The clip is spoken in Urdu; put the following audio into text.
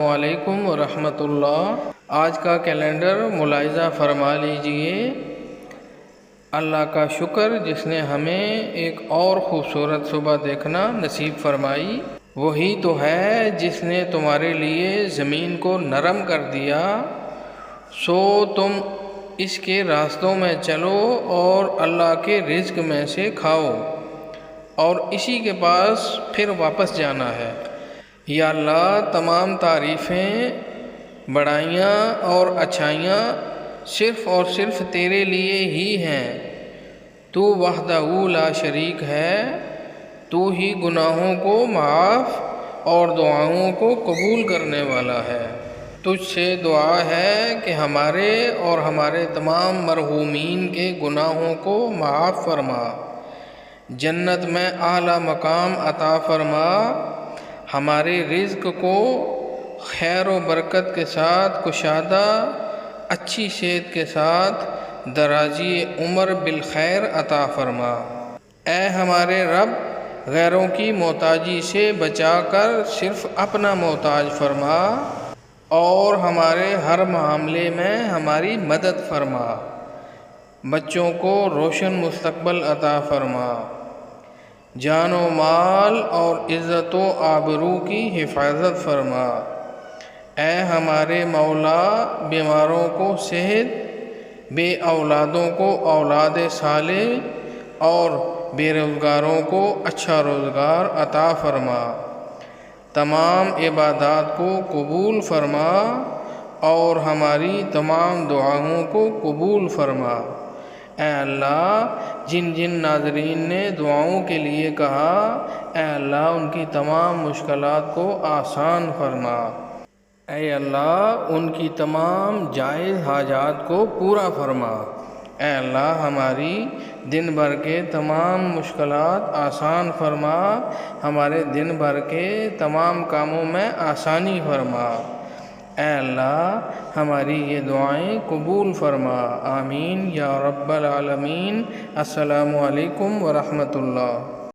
وعلیکم ورحمۃ اللہ۔ آج کا کیلنڈر ملاحظہ فرما لیجئے۔ اللہ کا شکر جس نے ہمیں ایک اور خوبصورت صبح دیکھنا نصیب فرمائی۔ وہی تو ہے جس نے تمہارے لیے زمین کو نرم کر دیا، سو تم اس کے راستوں میں چلو اور اللہ کے رزق میں سے کھاؤ اور اسی کے پاس پھر واپس جانا ہے۔ یا اللہ، تمام تعریفیں، بڑائیاں اور اچھائیاں صرف اور صرف تیرے لیے ہی ہیں۔ تو وحدہ لا شریک ہے، تو ہی گناہوں کو معاف اور دعاؤں کو قبول کرنے والا ہے۔ تجھ سے دعا ہے کہ ہمارے اور ہمارے تمام مرحومین کے گناہوں کو معاف فرما، جنت میں اعلیٰ مقام عطا فرما، ہمارے رزق کو خیر و برکت کے ساتھ کشادہ، اچھی صحت کے ساتھ درازی عمر بالخیر عطا فرما۔ اے ہمارے رب، غیروں کی محتاجی سے بچا کر صرف اپنا محتاج فرما اور ہمارے ہر معاملے میں ہماری مدد فرما۔ بچوں کو روشن مستقبل عطا فرما، جان و مال اور عزت و آبرو کی حفاظت فرما۔ اے ہمارے مولا، بیماروں کو صحت، بے اولادوں کو اولاد صالح اور بے روزگاروں کو اچھا روزگار عطا فرما۔ تمام عبادات کو قبول فرما اور ہماری تمام دعاؤں کو قبول فرما۔ اے اللہ، جن جن ناظرین نے دعاؤں کے لیے کہا، اے اللہ ان کی تمام مشکلات کو آسان فرما۔ اے اللہ، ان کی تمام جائز حاجات کو پورا فرما۔ اے اللہ، ہماری دن بھر کے تمام مشکلات آسان فرما، ہمارے دن بھر کے تمام کاموں میں آسانی فرما۔ اے اللہ، ہماری یہ دعائیں قبول فرما۔ آمین یا رب العالمین۔ السلام علیکم ورحمۃ اللہ۔